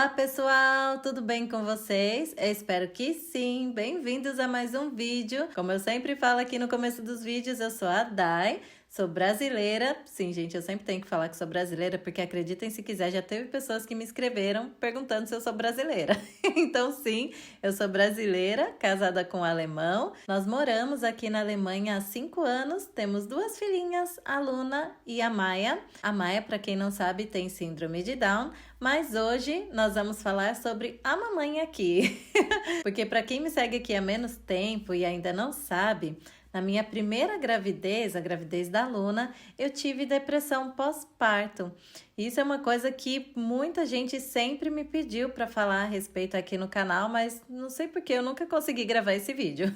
Olá pessoal, tudo bem com vocês? Eu espero que sim, bem-vindos a mais um vídeo. Como eu sempre falo aqui no começo dos vídeos, eu sou a Dai, sou brasileira. Sim, gente, eu sempre tenho que falar que sou brasileira, porque acreditem se quiser, já teve pessoas que me escreveram perguntando se eu sou brasileira. Então sim, eu sou brasileira, casada com um alemão. Nós moramos aqui na Alemanha há 5 anos, temos 2 filhinhas, a Luna e a Maia. A Maia, para quem não sabe, tem síndrome de Down, mas hoje nós vamos falar sobre a mamãe aqui. Porque para quem me segue aqui há menos tempo e ainda não sabe, na minha primeira gravidez, a gravidez da Luna, eu tive depressão pós-parto. Isso é uma coisa que muita gente sempre me pediu para falar a respeito aqui no canal, mas não sei porque eu nunca consegui gravar esse vídeo.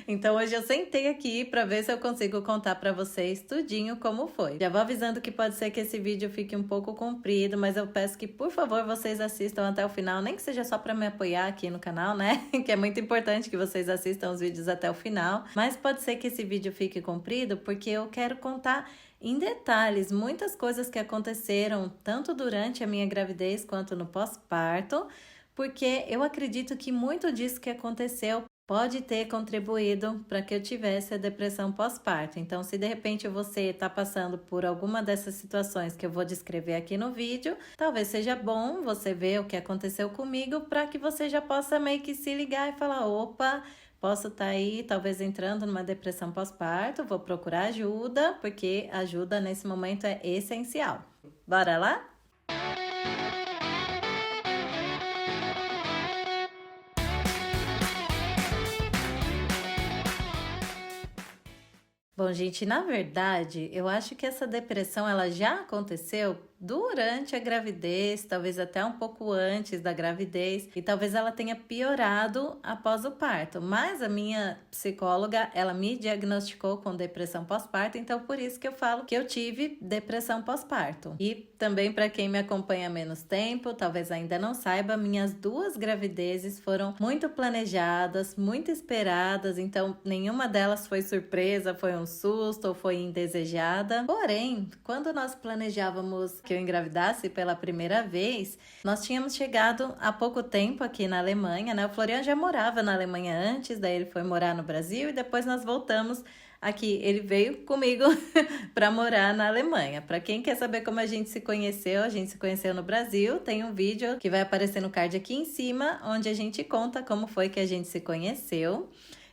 Então hoje eu sentei aqui para ver se eu consigo contar para vocês tudinho como foi. Já vou avisando que pode ser que esse vídeo fique um pouco comprido, mas eu peço que por favor vocês assistam até o final, nem que seja só para me apoiar aqui no canal, né? Que é muito importante que vocês assistam os vídeos até o final, mas pode ser que esse vídeo fique comprido porque eu quero contar em detalhes muitas coisas que aconteceram tanto durante a minha gravidez quanto no pós-parto, porque eu acredito que muito disso que aconteceu pode ter contribuído para que eu tivesse a depressão pós-parto. Então, se de repente você está passando por alguma dessas situações que eu vou descrever aqui no vídeo, talvez seja bom você ver o que aconteceu comigo para que você já possa meio que se ligar e falar, opa, posso estar aí talvez entrando numa depressão pós-parto, vou procurar ajuda, porque ajuda nesse momento é essencial. Bora lá? Bom, gente, na verdade, eu acho que essa depressão ela já aconteceu durante a gravidez, talvez até um pouco antes da gravidez, e talvez ela tenha piorado após o parto. Mas a minha psicóloga, ela me diagnosticou com depressão pós-parto, então por isso que eu falo que eu tive depressão pós-parto. E também para quem me acompanha há menos tempo, talvez ainda não saiba, minhas 2 gravidezes foram muito planejadas, muito esperadas, então nenhuma delas foi surpresa, foi um susto ou foi indesejada. Porém, quando nós planejávamos que eu engravidasse pela primeira vez, nós tínhamos chegado há pouco tempo aqui na Alemanha, né? O Florian já morava na Alemanha antes, daí ele foi morar no Brasil e depois nós voltamos aqui. Ele veio comigo para morar na Alemanha. Para quem quer saber como a gente se conheceu no Brasil, tem um vídeo que vai aparecer no card aqui em cima, onde a gente conta como foi que a gente se conheceu.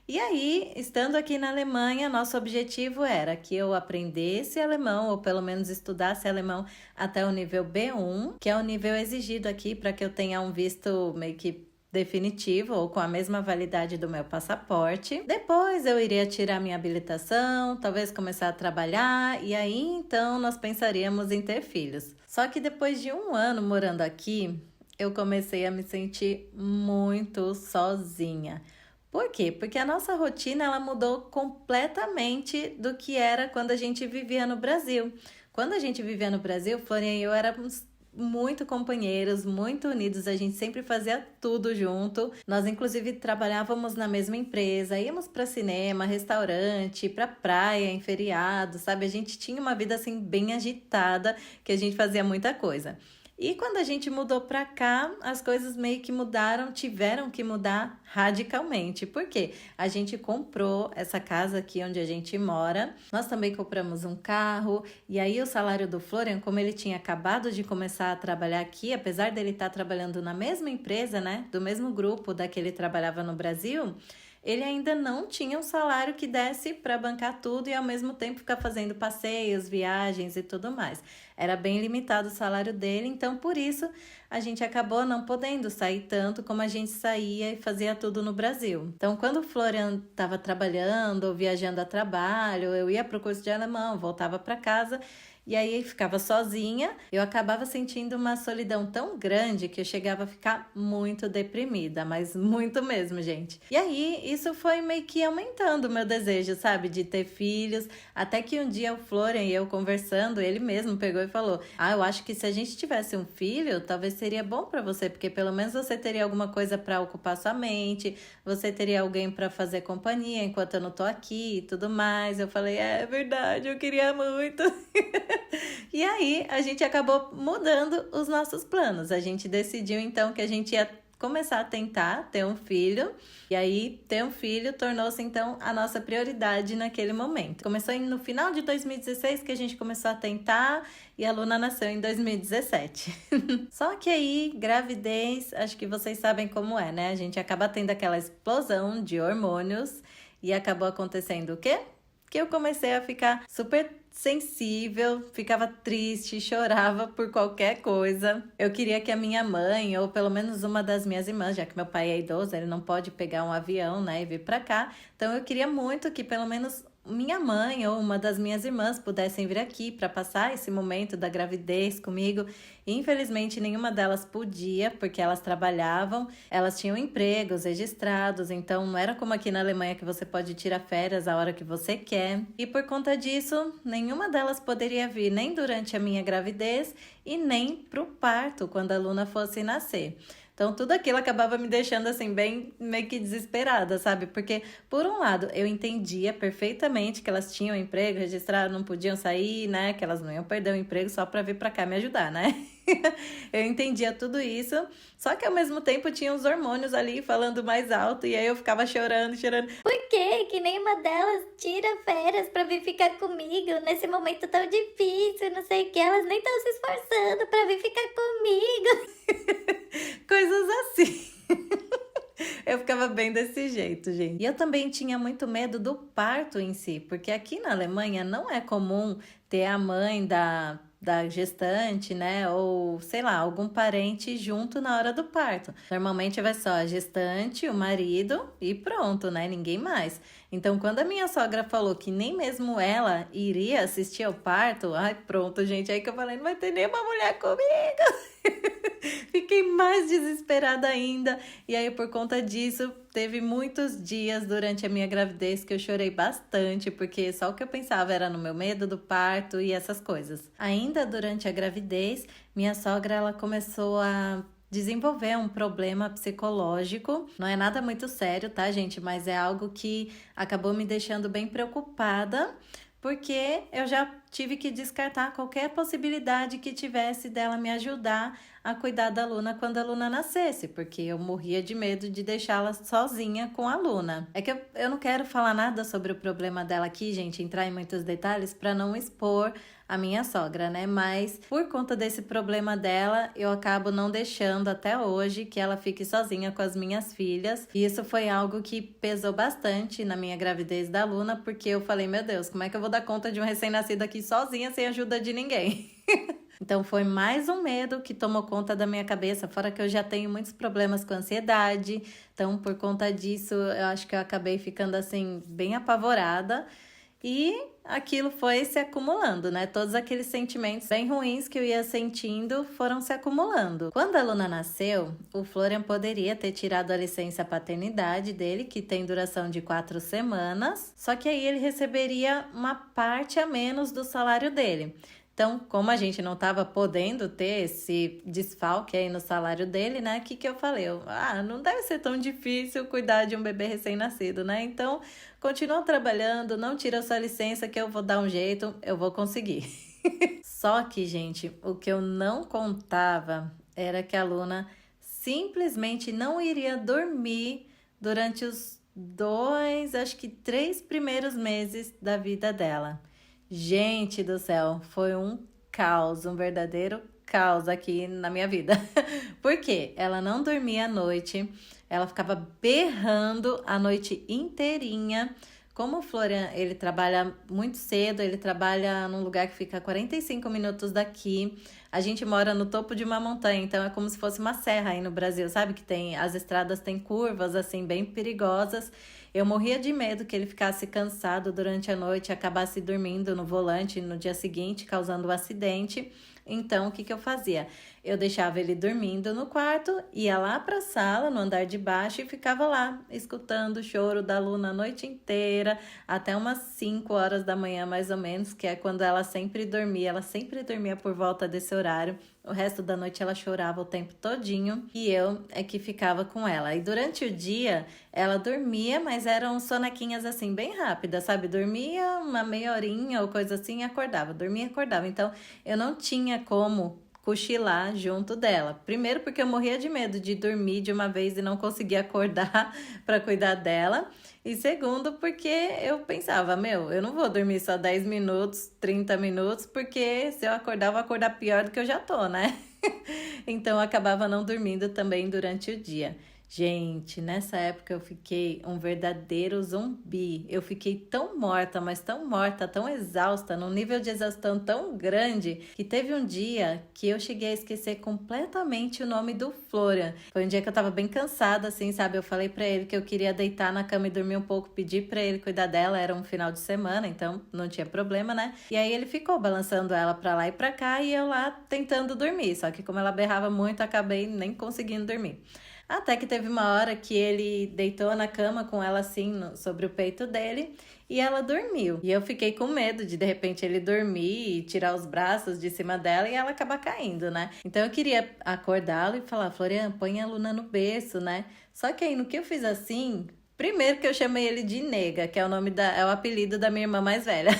E aí, estando aqui na Alemanha, nosso objetivo era que eu aprendesse alemão, ou pelo menos estudasse alemão até o nível B1, que é o nível exigido aqui para que eu tenha um visto meio que definitivo ou com a mesma validade do meu passaporte. Depois eu iria tirar minha habilitação, talvez começar a trabalhar, e aí então nós pensaríamos em ter filhos. Só que depois de 1 ano morando aqui, eu comecei a me sentir muito sozinha. Por quê? Porque a nossa rotina ela mudou completamente do que era quando a gente vivia no Brasil. Quando a gente vivia no Brasil, Florian e eu éramos muito companheiros, muito unidos, a gente sempre fazia tudo junto. Nós inclusive trabalhávamos na mesma empresa, íamos para cinema, restaurante, para praia, em feriado, sabe? A gente tinha uma vida assim bem agitada, que a gente fazia muita coisa. E quando a gente mudou para cá, as coisas meio que mudaram, tiveram que mudar radicalmente. Por quê? A gente comprou essa casa aqui onde a gente mora, nós também compramos um carro, e aí o salário do Florian, como ele tinha acabado de começar a trabalhar aqui, apesar dele estar trabalhando na mesma empresa, né, do mesmo grupo da que ele trabalhava no Brasil, ele ainda não tinha um salário que desse para bancar tudo e ao mesmo tempo ficar fazendo passeios, viagens e tudo mais. Era bem limitado o salário dele, então por isso a gente acabou não podendo sair tanto como a gente saía e fazia tudo no Brasil. Então quando o Florian estava trabalhando ou viajando a trabalho, eu ia para o curso de alemão, voltava para casa. E aí ficava sozinha, eu acabava sentindo uma solidão tão grande que eu chegava a ficar muito deprimida, mas muito mesmo, gente. E aí isso foi meio que aumentando o meu desejo, sabe, de ter filhos, até que um dia o Florian e eu conversando, ele mesmo pegou e falou: eu acho que se a gente tivesse um filho, talvez seria bom para você, porque pelo menos você teria alguma coisa para ocupar sua mente, você teria alguém para fazer companhia enquanto eu não tô aqui e tudo mais. Eu falei: é verdade, eu queria muito. E aí, a gente acabou mudando os nossos planos. A gente decidiu, então, que a gente ia começar a tentar ter um filho. E aí, ter um filho tornou-se, então, a nossa prioridade naquele momento. Começou no final de 2016 que a gente começou a tentar e a Luna nasceu em 2017. Só que aí, gravidez, acho que vocês sabem como é, né? A gente acaba tendo aquela explosão de hormônios e acabou acontecendo o quê? Que eu comecei a ficar super sensível, ficava triste, chorava por qualquer coisa. Eu queria que a minha mãe, ou pelo menos uma das minhas irmãs, já que meu pai é idoso, ele não pode pegar um avião, né, e vir pra cá. Então eu queria muito que pelo menos minha mãe ou uma das minhas irmãs pudessem vir aqui para passar esse momento da gravidez comigo. Infelizmente, nenhuma delas podia, porque elas trabalhavam, elas tinham empregos registrados, então não era como aqui na Alemanha que você pode tirar férias a hora que você quer. E por conta disso, nenhuma delas poderia vir nem durante a minha gravidez e nem pro parto, quando a Luna fosse nascer. Então, tudo aquilo acabava me deixando, assim, bem meio que desesperada, sabe? Porque, por um lado, eu entendia perfeitamente que elas tinham emprego registrado, não podiam sair, né? Que elas não iam perder o emprego só pra vir pra cá me ajudar, né? Eu entendia tudo isso, só que ao mesmo tempo tinha os hormônios ali falando mais alto, e aí eu ficava chorando, chorando. Por que que nenhuma delas tira férias pra vir ficar comigo nesse momento tão difícil, não sei o que, elas nem estão se esforçando pra vir ficar comigo. Coisas assim. Eu ficava bem desse jeito, gente. E eu também tinha muito medo do parto em si, porque aqui na Alemanha não é comum ter a mãe da gestante, né? Ou, sei lá, algum parente junto na hora do parto. Normalmente vai só a gestante, o marido e pronto, né? Ninguém mais. Então, quando a minha sogra falou que nem mesmo ela iria assistir ao parto, ai, pronto, gente. Aí que eu falei, não vai ter nenhuma mulher comigo. Fiquei mais desesperada ainda. E aí, por conta disso, teve muitos dias durante a minha gravidez que eu chorei bastante, porque só o que eu pensava era no meu medo do parto e essas coisas. Ainda durante a gravidez, minha sogra ela começou a desenvolver um problema psicológico. Não é nada muito sério, tá, gente? Mas é algo que acabou me deixando bem preocupada, porque eu já tive que descartar qualquer possibilidade que tivesse dela me ajudar a cuidar da Luna quando a Luna nascesse, porque eu morria de medo de deixá-la sozinha com a Luna. É que eu não quero falar nada sobre o problema dela aqui, gente, entrar em muitos detalhes para não expor a minha sogra, né? Mas por conta desse problema dela, eu acabo não deixando até hoje que ela fique sozinha com as minhas filhas. E isso foi algo que pesou bastante na minha gravidez da Luna, porque eu falei, meu Deus, como é que eu vou dar conta de um recém-nascido aqui sozinha sem ajuda de ninguém? Então foi mais um medo que tomou conta da minha cabeça, fora que eu já tenho muitos problemas com ansiedade. Então, por conta disso, eu acho que eu acabei ficando assim bem apavorada. E aquilo foi se acumulando, né? Todos aqueles sentimentos bem ruins que eu ia sentindo foram se acumulando. Quando a Luna nasceu, o Florian poderia ter tirado a licença paternidade dele, que tem duração de 4 semanas, só que aí ele receberia uma parte a menos do salário dele. Então, como a gente não estava podendo ter esse desfalque aí no salário dele, né? O que eu falei? Não deve ser tão difícil cuidar de um bebê recém-nascido, né? Então, continua trabalhando, não tira sua licença que eu vou dar um jeito, eu vou conseguir. Só que, gente, o que eu não contava era que a Luna simplesmente não iria dormir durante os 2, acho que 3 primeiros meses da vida dela. Gente do céu, foi um caos, um verdadeiro caos aqui na minha vida. Por quê? Ela não dormia à noite, ela ficava berrando a noite inteirinha. Como o Florian, ele trabalha muito cedo, ele trabalha num lugar que fica a 45 minutos daqui. A gente mora no topo de uma montanha, então é como se fosse uma serra aí no Brasil, sabe? Que tem, as estradas têm curvas, assim, bem perigosas. Eu morria de medo que ele ficasse cansado durante a noite e acabasse dormindo no volante no dia seguinte, causando um acidente. Então, o que eu fazia? eu deixava ele dormindo no quarto, ia lá para a sala, no andar de baixo, e ficava lá, escutando o choro da Luna a noite inteira, até umas 5 horas da manhã, mais ou menos, que é quando ela sempre dormia por volta desse horário. O resto da noite ela chorava o tempo todinho e eu é que ficava com ela. E durante o dia ela dormia, mas eram sonequinhas assim bem rápidas, sabe? Dormia uma meia horinha ou coisa assim e acordava. Dormia e acordava. Então eu não tinha como cochilar junto dela. Primeiro porque eu morria de medo de dormir de uma vez e não conseguir acordar para cuidar dela. E segundo, porque eu pensava, eu não vou dormir só 10 minutos, 30 minutos, porque se eu acordar, eu vou acordar pior do que eu já tô, né? Então, eu acabava não dormindo também durante o dia. Gente, nessa época eu fiquei um verdadeiro zumbi. Eu fiquei tão morta, mas tão morta, tão exausta, num nível de exaustão tão grande, que teve um dia que eu cheguei a esquecer completamente o nome do Florian. Foi um dia que eu tava bem cansada, assim, sabe? Eu falei pra ele que eu queria deitar na cama e dormir um pouco, pedi pra ele cuidar dela, era um final de semana, então não tinha problema, né? E aí ele ficou balançando ela pra lá e pra cá e eu lá tentando dormir. Só que como ela berrava muito, acabei nem conseguindo dormir. Até que teve uma hora que ele deitou na cama com ela assim sobre o peito dele e ela dormiu. E eu fiquei com medo de repente ele dormir e tirar os braços de cima dela e ela acabar caindo, né? Então eu queria acordá-lo e falar, Florian, põe a Luna no berço, né? Só que aí no que eu fiz assim, primeiro que eu chamei ele de Nega, que é é o apelido da minha irmã mais velha.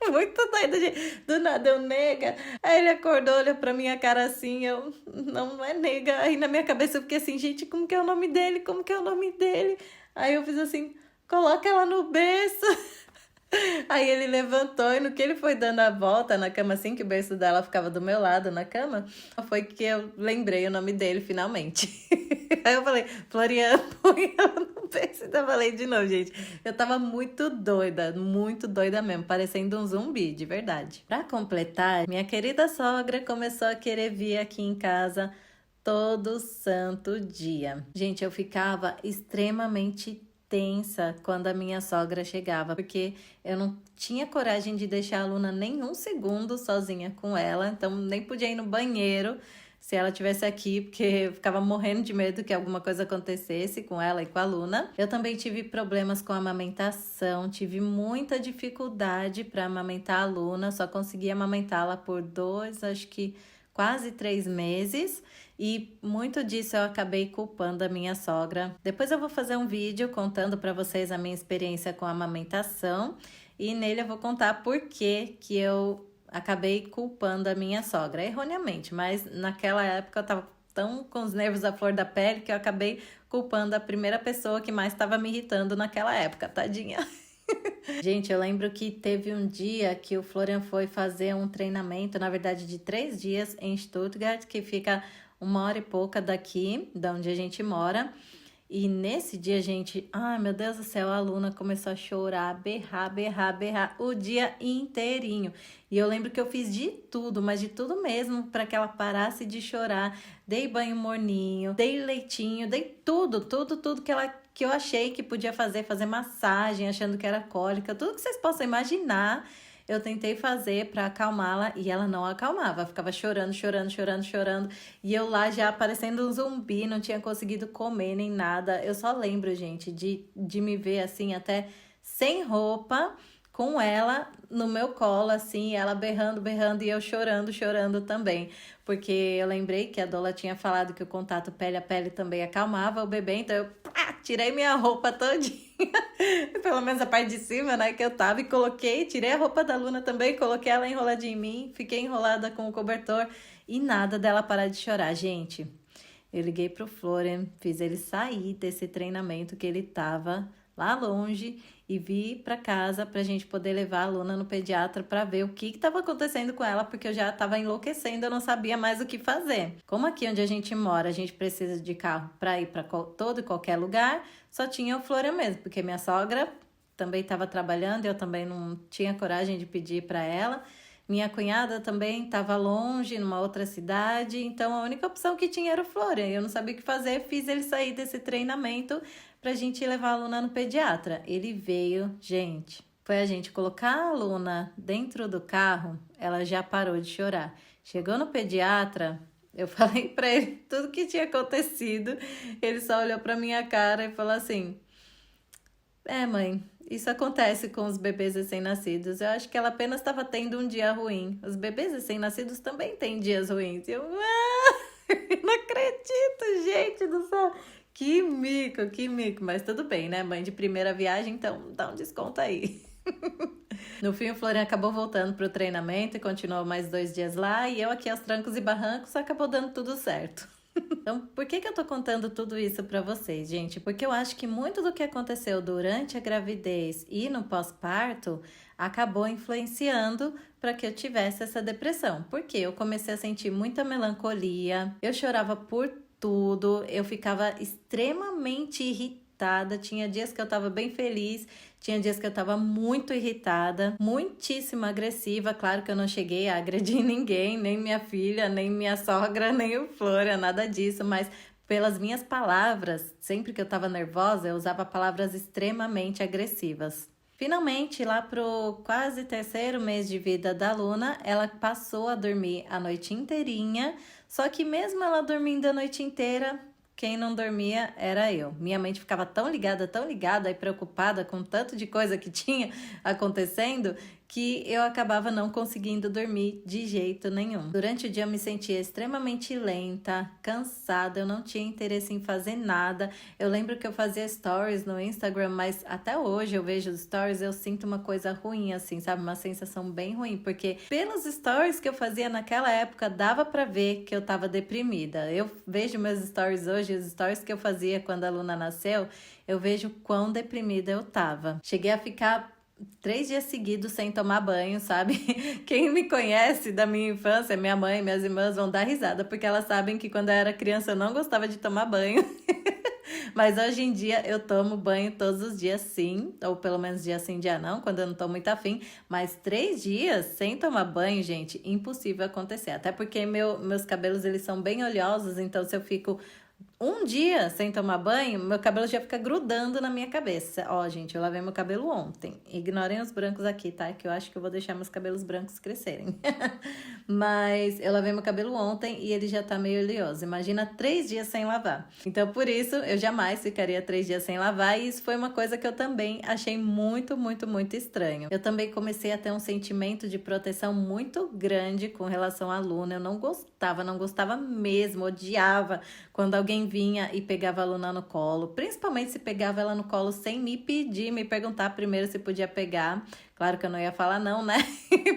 Muito doida, gente. Do nada eu, nega. Aí ele acordou, olhou pra minha cara assim, eu, não é nega. Aí na minha cabeça eu fiquei assim, gente, como que é o nome dele? Como que é o nome dele? Aí eu fiz assim, coloca ela no berço. Aí ele levantou e no que ele foi dando a volta na cama assim, que o berço dela ficava do meu lado na cama, foi que eu lembrei o nome dele finalmente. Aí eu falei, Florian, põe ela no berço. Então eu falei de novo, gente. Eu tava muito doida mesmo, parecendo um zumbi, de verdade. Pra completar, minha querida sogra começou a querer vir aqui em casa todo santo dia. Gente, eu ficava extremamente tensa quando a minha sogra chegava, porque eu não tinha coragem de deixar a Luna nem um segundo sozinha com ela, então nem podia ir no banheiro se ela estivesse aqui, porque eu ficava morrendo de medo que alguma coisa acontecesse com ela e com a Luna. Eu também tive problemas com a amamentação, tive muita dificuldade para amamentar a Luna, só consegui amamentá-la por 2, acho que quase 3 meses. E muito disso eu acabei culpando a minha sogra. Depois eu vou fazer um vídeo contando para vocês a minha experiência com a amamentação. E nele eu vou contar por que eu acabei culpando a minha sogra. Erroneamente, mas naquela época eu tava tão com os nervos à flor da pele que eu acabei culpando a primeira pessoa que mais estava me irritando naquela época, tadinha. Gente, eu lembro que teve um dia que o Florian foi fazer um treinamento, na verdade de 3 dias, em Stuttgart, que fica 1 hora e pouca daqui, da onde a gente mora. E nesse dia, gente, ai meu Deus do céu, a Luna começou a chorar, berrar o dia inteirinho. E eu lembro que eu fiz de tudo, mas de tudo mesmo, para que ela parasse de chorar. Dei banho morninho, dei leitinho, dei tudo que eu achei que podia fazer massagem, achando que era cólica, tudo que vocês possam imaginar. Eu tentei fazer para acalmá-la e ela não acalmava. Ficava chorando. E eu lá já parecendo um zumbi, não tinha conseguido comer nem nada. Eu só lembro, gente, de me ver assim, até sem roupa, com ela no meu colo, assim, ela berrando e eu chorando também. Porque eu lembrei que a Dola tinha falado que o contato pele a pele também acalmava o bebê, então eu tirei minha roupa todinha, pelo menos a parte de cima, né, que eu tava, e tirei a roupa da Luna também, coloquei ela enroladinha em mim, fiquei enrolada com o cobertor e nada dela parar de chorar, gente. Eu liguei pro Florian, fiz ele sair desse treinamento que ele tava lá longe e vi para casa pra gente poder levar a Luna no pediatra para ver o que estava acontecendo com ela, porque eu já estava enlouquecendo, eu não sabia mais o que fazer. Como aqui onde a gente mora, a gente precisa de carro para ir para todo e qualquer lugar, só tinha o Florian mesmo, porque minha sogra também estava trabalhando, eu também não tinha coragem de pedir para ela. Minha cunhada também estava longe, numa outra cidade, então a única opção que tinha era o Florian. Eu não sabia o que fazer, fiz ele sair desse treinamento pra gente levar a Luna no pediatra. Ele veio, gente, foi a gente colocar a Luna dentro do carro, ela já parou de chorar. Chegou no pediatra, eu falei pra ele tudo que tinha acontecido. Ele só olhou pra minha cara e falou assim: mãe, isso acontece com os bebês recém-nascidos. Eu acho que ela apenas estava tendo um dia ruim. Os bebês recém-nascidos também têm dias ruins. Eu não acredito, gente do céu. Que mico, que mico. Mas tudo bem, né? Mãe de primeira viagem, então dá um desconto aí. No fim, o Florian acabou voltando para o treinamento e continuou mais 2 dias lá. E eu aqui aos trancos e barrancos acabou dando tudo certo. Então, por que eu tô contando tudo isso para vocês, gente? Porque eu acho que muito do que aconteceu durante a gravidez e no pós-parto acabou influenciando para que eu tivesse essa depressão. Porque eu comecei a sentir muita melancolia, eu chorava por tudo, eu ficava extremamente irritada. Tinha dias que eu tava bem feliz, tinha dias que eu tava muito irritada, muitíssimo agressiva. Claro que eu não cheguei a agredir ninguém, nem minha filha, nem minha sogra, nem o Florian, nada disso, mas pelas minhas palavras, sempre que eu tava nervosa, eu usava palavras extremamente agressivas. Finalmente, lá pro quase 3º mês de vida da Luna, ela passou a dormir a noite inteirinha, só que mesmo ela dormindo a noite inteira, quem não dormia era eu. Minha mente ficava tão ligada e preocupada com tanto de coisa que tinha acontecendo, que eu acabava não conseguindo dormir de jeito nenhum. Durante o dia eu me sentia extremamente lenta, cansada, eu não tinha interesse em fazer nada. Eu lembro que eu fazia stories no Instagram, mas até hoje eu vejo os stories, eu sinto uma coisa ruim, assim, sabe? Uma sensação bem ruim, porque pelos stories que eu fazia naquela época, dava pra ver que eu tava deprimida. Eu vejo meus stories hoje, os stories que eu fazia quando a Luna nasceu, eu vejo quão deprimida eu tava. Cheguei a ficar 3 dias seguidos sem tomar banho, sabe? Quem me conhece da minha infância, minha mãe, minhas irmãs vão dar risada, porque elas sabem que quando eu era criança eu não gostava de tomar banho. Mas hoje em dia eu tomo banho todos os dias, sim, ou pelo menos dia sim, dia não, quando eu não tô muito afim. Mas 3 dias sem tomar banho, gente, impossível acontecer. Até porque meus cabelos, eles são bem oleosos, então se eu fico um dia sem tomar banho, meu cabelo já fica grudando na minha cabeça. Ó, gente, eu lavei meu cabelo ontem. Ignorem os brancos aqui, tá? Que eu acho que eu vou deixar meus cabelos brancos crescerem. Mas eu lavei meu cabelo ontem e ele já tá meio oleoso. Imagina 3 dias sem lavar. Então, por isso, eu jamais ficaria 3 dias sem lavar. E isso foi uma coisa que eu também achei muito, muito, muito estranho. Eu também comecei a ter um sentimento de proteção muito grande com relação à Luna. Eu não gostava mesmo, odiava quando alguém vinha e pegava a Luna no colo, principalmente se pegava ela no colo sem me pedir, me perguntar primeiro se podia pegar. Claro que eu não ia falar não, né?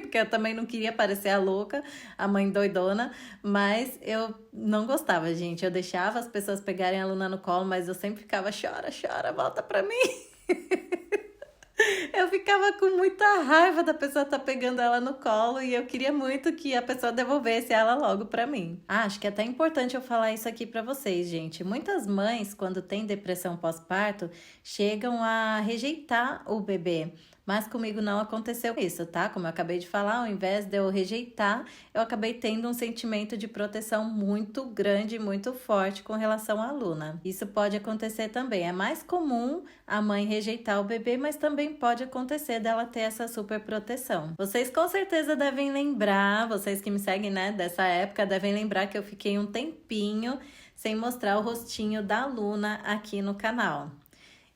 Porque eu também não queria parecer a louca, a mãe doidona, mas eu não gostava, gente. Eu deixava as pessoas pegarem a Luna no colo, mas eu sempre ficava: chora, volta pra mim. Eu ficava com muita raiva da pessoa estar pegando ela no colo e eu queria muito que a pessoa devolvesse ela logo pra mim. Acho que é até importante eu falar isso aqui pra vocês, gente. Muitas mães, quando têm depressão pós-parto, chegam a rejeitar o bebê. Mas comigo não aconteceu isso, tá? Como eu acabei de falar, ao invés de eu rejeitar, eu acabei tendo um sentimento de proteção muito grande, muito forte com relação à Luna. Isso pode acontecer também. É mais comum a mãe rejeitar o bebê, mas também pode acontecer dela ter essa super proteção. Vocês com certeza devem lembrar, vocês que me seguem, né, dessa época, devem lembrar que eu fiquei um tempinho sem mostrar o rostinho da Luna aqui no canal.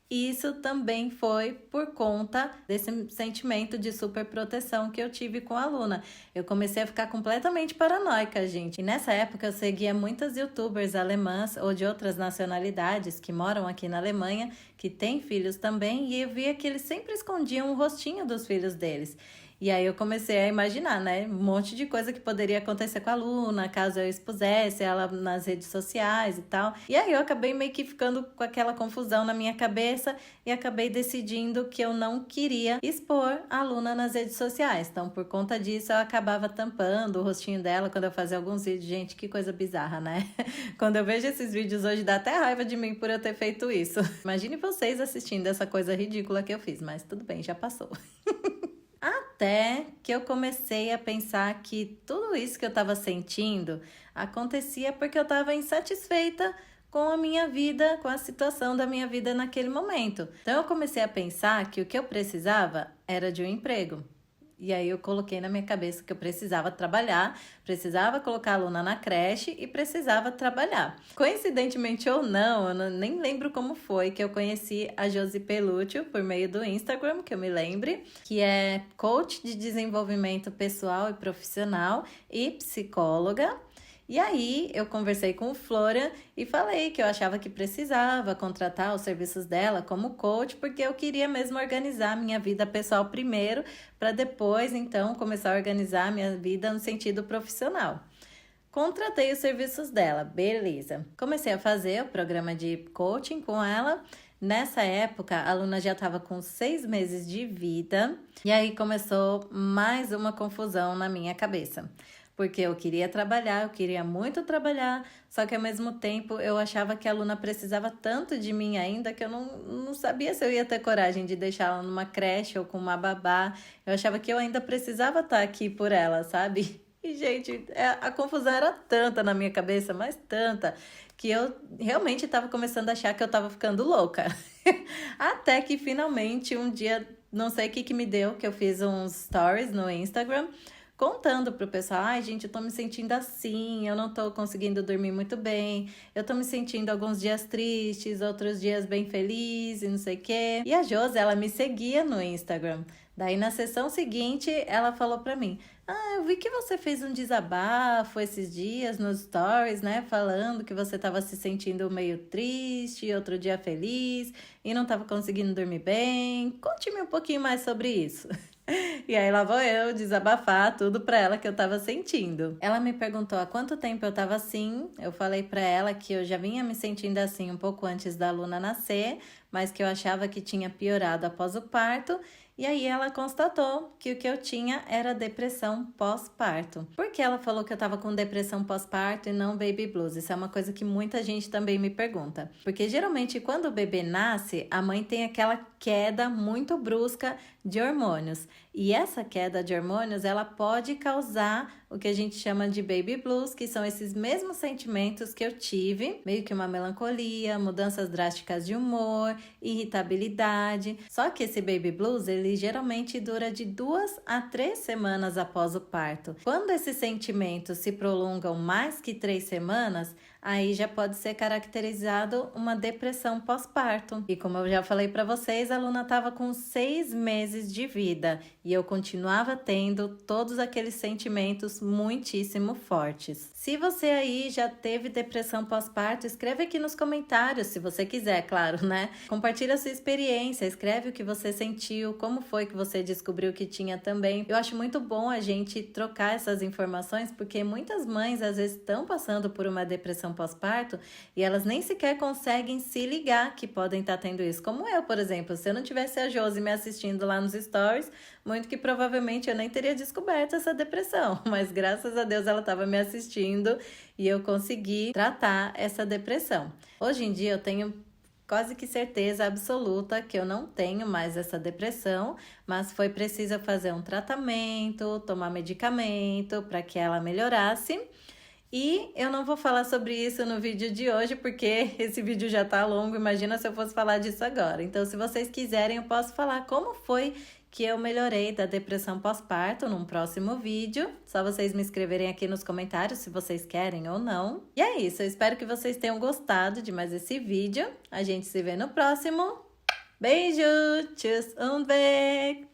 Isso também foi por conta desse sentimento de super proteção que eu tive com a Luna. Eu comecei a ficar completamente paranoica, gente. E nessa época eu seguia muitas youtubers alemãs ou de outras nacionalidades que moram aqui na Alemanha, que têm filhos também, e eu via que eles sempre escondiam o rostinho dos filhos deles. E aí eu comecei a imaginar, né, um monte de coisa que poderia acontecer com a Luna, caso eu expusesse ela nas redes sociais e tal. E aí eu acabei meio que ficando com aquela confusão na minha cabeça e acabei decidindo que eu não queria expor a Luna nas redes sociais. Então, por conta disso, eu acabava tampando o rostinho dela quando eu fazia alguns vídeos. Gente, que coisa bizarra, né? Quando eu vejo esses vídeos hoje, dá até raiva de mim por eu ter feito isso. Imagine vocês assistindo essa coisa ridícula que eu fiz, mas tudo bem, já passou. Até que eu comecei a pensar que tudo isso que eu estava sentindo acontecia porque eu estava insatisfeita com a minha vida, com a situação da minha vida naquele momento. Então eu comecei a pensar que o que eu precisava era de um emprego. E aí eu coloquei na minha cabeça que eu precisava trabalhar, precisava colocar a Luna na creche e precisava trabalhar. Coincidentemente ou não, nem lembro como foi que eu conheci a Josi Pelúcio por meio do Instagram, que eu me lembre, que é coach de desenvolvimento pessoal e profissional e psicóloga. E aí eu conversei com o Florian e falei que eu achava que precisava contratar os serviços dela como coach, porque eu queria mesmo organizar a minha vida pessoal primeiro, para depois então começar a organizar a minha vida no sentido profissional. Contratei os serviços dela, beleza. Comecei a fazer o programa de coaching com ela. Nessa época, a Luna já estava com 6 meses de vida, e aí começou mais uma confusão na minha cabeça. Porque eu queria trabalhar, eu queria muito trabalhar, só que ao mesmo tempo eu achava que a Luna precisava tanto de mim ainda que eu não sabia se eu ia ter coragem de deixá-la numa creche ou com uma babá. Eu achava que eu ainda precisava estar aqui por ela, sabe? E, gente, a confusão era tanta na minha cabeça, mas tanta, que eu realmente estava começando a achar que eu estava ficando louca. Até que finalmente um dia, não sei o que me deu, que eu fiz uns stories no Instagram, contando pro pessoal, ai gente, eu tô me sentindo assim, eu não tô conseguindo dormir muito bem, eu tô me sentindo alguns dias tristes, outros dias bem felizes, não sei o quê. E a Josi, ela me seguia no Instagram. Daí na sessão seguinte, ela falou pra mim, eu vi que você fez um desabafo esses dias nos stories, né, falando que você tava se sentindo meio triste, outro dia feliz, e não tava conseguindo dormir bem. Conte-me um pouquinho mais sobre isso. E aí lá vou eu desabafar tudo pra ela que eu tava sentindo. Ela me perguntou há quanto tempo eu tava assim. Eu falei pra ela que eu já vinha me sentindo assim um pouco antes da Luna nascer, mas que eu achava que tinha piorado após o parto. E aí ela constatou que o que eu tinha era depressão pós-parto. Por que ela falou que eu tava com depressão pós-parto e não baby blues? Isso é uma coisa que muita gente também me pergunta. Porque geralmente quando o bebê nasce, a mãe tem aquela queda muito brusca de hormônios. E essa queda de hormônios, ela pode causar o que a gente chama de baby blues, que são esses mesmos sentimentos que eu tive, meio que uma melancolia, mudanças drásticas de humor, irritabilidade. Só que esse baby blues, ele geralmente dura de 2 a 3 semanas após o parto. Quando esses sentimentos se prolongam mais que 3 semanas, aí já pode ser caracterizado uma depressão pós-parto. E como eu já falei para vocês, a Luna estava com 6 meses de vida e eu continuava tendo todos aqueles sentimentos muitíssimo fortes. Se você aí já teve depressão pós-parto, escreve aqui nos comentários, se você quiser, claro, né? Compartilha a sua experiência, escreve o que você sentiu, como foi que você descobriu que tinha também. Eu acho muito bom a gente trocar essas informações, porque muitas mães às vezes estão passando por uma depressão pós-parto e elas nem sequer conseguem se ligar que podem estar tendo isso. Como eu, por exemplo, se eu não tivesse a Josi me assistindo lá nos stories, muito que provavelmente eu nem teria descoberto essa depressão, mas graças a Deus ela estava me assistindo e eu consegui tratar essa depressão. Hoje em dia eu tenho quase que certeza absoluta que eu não tenho mais essa depressão, mas foi preciso fazer um tratamento, tomar medicamento para que ela melhorasse. E eu não vou falar sobre isso no vídeo de hoje, porque esse vídeo já tá longo, imagina se eu fosse falar disso agora. Então, se vocês quiserem, eu posso falar como foi que eu melhorei da depressão pós-parto num próximo vídeo. Só vocês me escreverem aqui nos comentários se vocês querem ou não. E é isso, eu espero que vocês tenham gostado de mais esse vídeo. A gente se vê no próximo. Beijo, tschüss und weg!